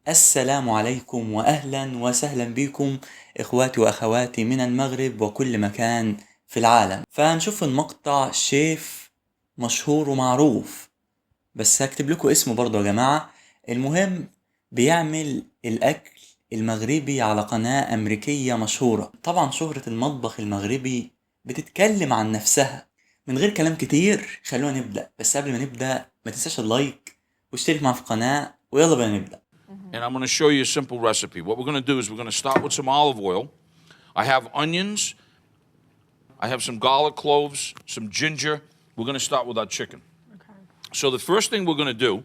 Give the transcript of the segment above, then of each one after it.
السلام عليكم وأهلا وسهلا بكم إخواتي وأخواتي من المغرب وكل مكان في العالم. فهنشوف المقطع شيف مشهور ومعروف، بس هكتب لكم اسمه برضو يا جماعة. المهم بيعمل الأكل المغربي على قناة أمريكية مشهورة. طبعا شهرة المطبخ المغربي بتتكلم عن نفسها. من غير كلام كتير خلونا نبدأ، بس قبل ما نبدأ ما تنساش اللايك واشترك معنا في القناة، ويلا بينا نبدأ. And I'm going to show you a simple recipe. What we're going to do is we're going to start with some olive oil. I have onions. I have some garlic cloves, some ginger. We're going to start with our chicken. Okay. So the first thing we're going to do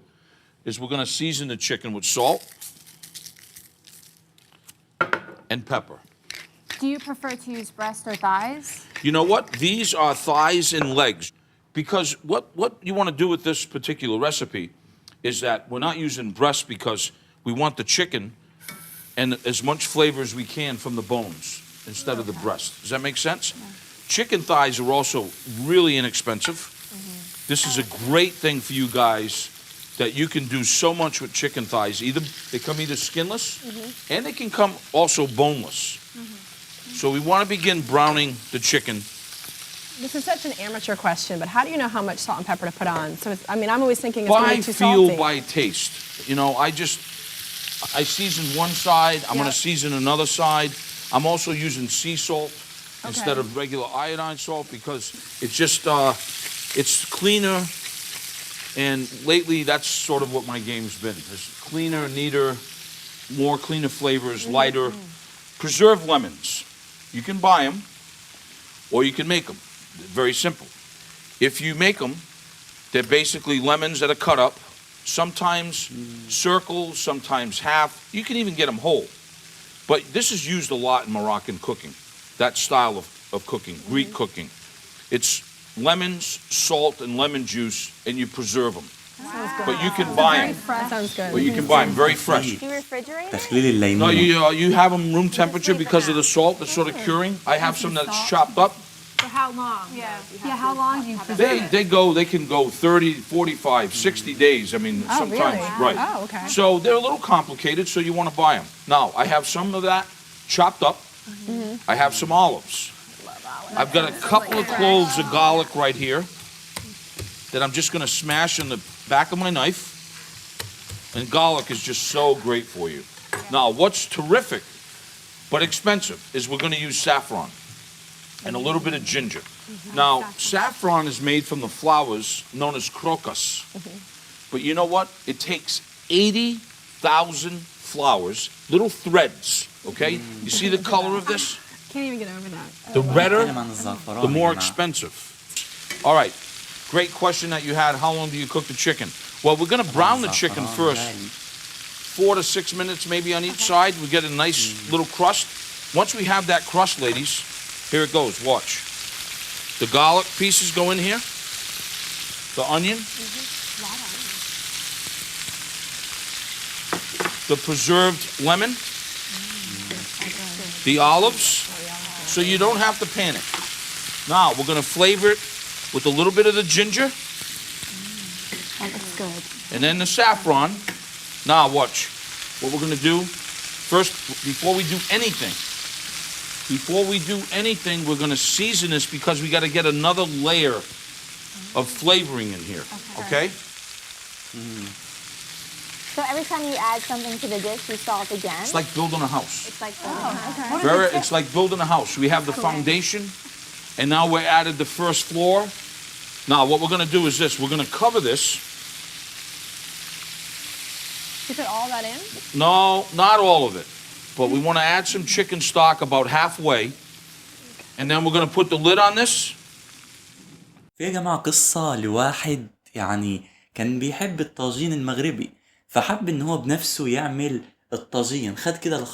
is we're going to season the chicken with salt and pepper. Do you prefer to use breast or thighs? You know what? These are thighs and legs. Because what you want to do with this particular recipe is that we're not using breast because we want the chicken and as much flavor as we can from the bones instead of the breast. Does that make sense? Yeah. Chicken thighs are also really inexpensive. This is a great thing for you guys that you can do so much with chicken thighs. They come either skinless and they can come also boneless. So we want to begin browning the chicken. This is such an amateur question, but how do you know how much salt and pepper to put on? So, I'm always thinking it's going to be too salty. By feel, by taste. You know, I season one side. I'm going to season another side. I'm also using sea salt instead of regular iodine salt because it's just, it's cleaner. And lately, that's sort of what my game's been. It's cleaner, neater, more cleaner flavors, lighter. Preserved lemons. You can buy them or you can make them. Very simple. If you make them, they're basically lemons that are cut up, sometimes circles, sometimes half. You can even get them whole. But this is used a lot in Moroccan cooking, that style of cooking, Greek cooking. It's lemons, salt, and lemon juice, and you preserve them. But you can buy them. That sounds good. But you can buy them very fresh. Do you refrigerate it? تخليل الليمون. No, you have them room temperature because of the salt that's sort of curing. I have some that's chopped up. For how long? Yeah, how long do you preserve it? They can go 30, 45, 60 days. I mean, Oh, sometimes, really? right. Oh, okay. So they're a little complicated, so you want to buy them. Now, I have some of that chopped up. I have some olives. I've got a couple of cloves of garlic right here that I'm just going to smash in the back of my knife. And garlic is just so great for you. Now, what's terrific but expensive is we're going to use saffron and a little bit of ginger. Now, saffron is made from the flowers known as crocus. But you know what? It takes 80,000 flowers, little threads, okay? You see the color of this? Can't even get over that. The redder, نتكلم عن الزعفران the يا more جماعة. expensive. All right, great question that you had. How long do you cook the chicken? Well, we're going to brown the chicken الزعفران first. غالي. 4 to 6 minutes maybe on each side. We get a nice little crust. Once we have that crust, ladies, here it goes. Watch. The garlic pieces go in here. The onion. The preserved lemon. The olives. So you don't have to panic. Now, we're going to flavor it with a little bit of the ginger. That looks good. And then the saffron. Now watch. What we're going to do, first, before we do anything, we're going to season this because we got to get another layer of flavoring in here. Okay? So every time you add something to the dish, you salt again? It's like building a house. It's like It's like building a house. We have the foundation, and now we're added the first floor. Now what we're going to do is this. We're going to cover this. You put all that in? No, not all of it. But we want to add some chicken stock about halfway. And then we're going to put the lid on this. في يا جماعة قصة لواحد يعني كان بيحب الطاجين المغربي، فحب ان هو بنفسه يعمل الطاجين. خد كده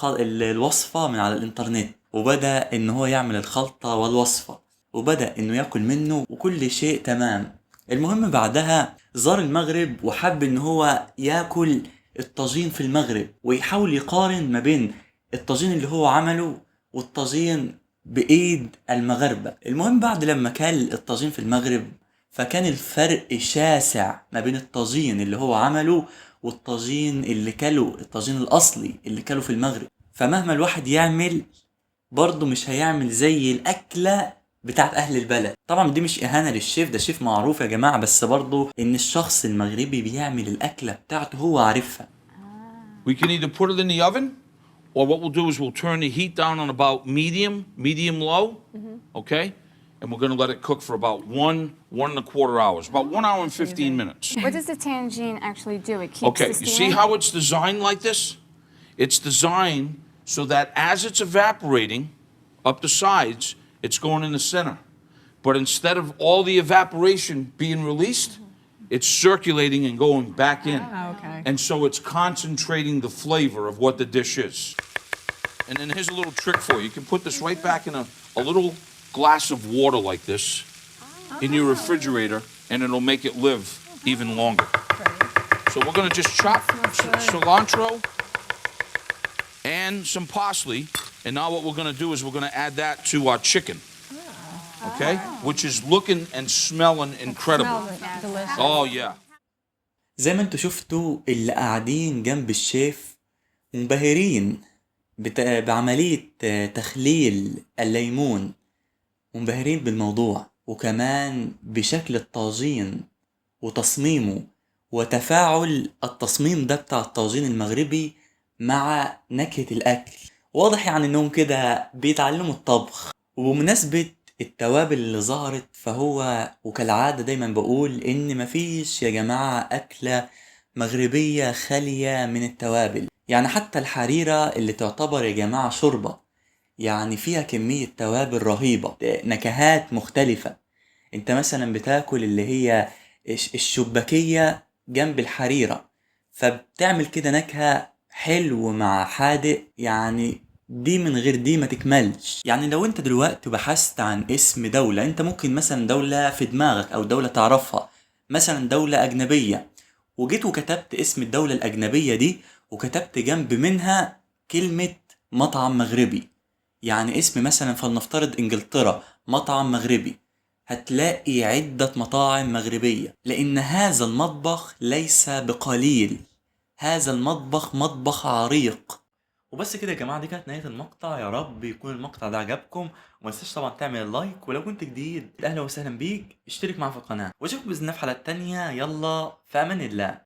الوصفة من على الانترنت وبدأ ان هو يعمل الخلطة والوصفة وبدأ انه يأكل منه وكل شيء تمام. المهم بعدها زار المغرب وحب ان هو يأكل الطاجين في المغرب ويحاول يقارن ما بين الطاجين اللي هو عمله والطاجين بإيد المغربى. المهم بعد لما كل الطاجين في المغرب فكان الفرق شاسع ما بين الطاجين اللي هو عمله والطاجين اللي كله الطاجين الاصلي اللي كله في المغرب. فمهما الواحد يعمل برضه مش هيعمل زي الاكلة بتاعت اهل البلد. طبعا دي مش اهانة للشيف، ده شيف معروف يا جماعة، بس برضه ان الشخص المغربي بيعمل الاكلة بتاعته هو عارفها. We can either put it in the oven, or what we'll do is we'll turn the heat down on about medium low, okay? And we're gonna let it cook for about 1.25 hours, about 1 hour and 15 minutes. What does the tangine actually do? It keeps Okay, the you steam see in? how it's designed like this? It's designed so that as it's evaporating up the sides, it's going in the center. But instead of all the evaporation being released, it's circulating and going back in. Oh, okay. And so it's concentrating the flavor of what the dish is. And then here's a little trick for you. You can put this right back in a little glass of water like this in your refrigerator, and it'll make it live even longer. So we're gonna just chop cilantro and some parsley, and now what we're gonna do is we're gonna add that to our chicken. Okay? Which is looking and smelling incredible. Delicious. Oh yeah. زي ما انتوا شفتوا اللي قاعدين جنب الشيف منبهرين بعملية تخليل الليمون، منبهرين بالموضوع، وكمان بشكل الطاجين وتصميمه وتفاعل التصميم ده بتاع الطاجين المغربي مع نكهة الأكل. واضح يعني انهم كده بيتعلموا الطبخ. وبمناسبة التوابل اللي ظهرت، فهو وكالعادة دايما بقول ان مفيش يا جماعة أكلة مغربية خالية من التوابل. يعني حتى الحريرة اللي تعتبر يا جماعة شوربة، يعني فيها كمية توابل رهيبة، نكهات مختلفة. انت مثلا بتاكل اللي هي الشباكية جنب الحريرة، فبتعمل كده نكهة حلو مع حادق، يعني دي من غير دي ما تكملش. يعني لو انت دلوقتي بحثت عن اسم دولة، انت ممكن مثلا دولة في دماغك او دولة تعرفها، مثلا دولة اجنبية، وجيت وكتبت اسم الدولة الاجنبية دي وكتبت جنب منها كلمة مطعم مغربي، يعني اسم مثلا فلنفترض انجلترا مطعم مغربي، هتلاقي عدة مطاعم مغربية، لان هذا المطبخ ليس بقليل، هذا المطبخ مطبخ عريق. وبس كده يا جماعة، دي كانت نهاية المقطع. يا رب يكون المقطع ده عجبكم، وما تنساش طبعا تعمل اللايك، ولو كنت جديد اهلا وسهلا بيك، اشترك معنا في القناة، واشوفكم باذن الله في حلقة تانية. يلا في امان الله.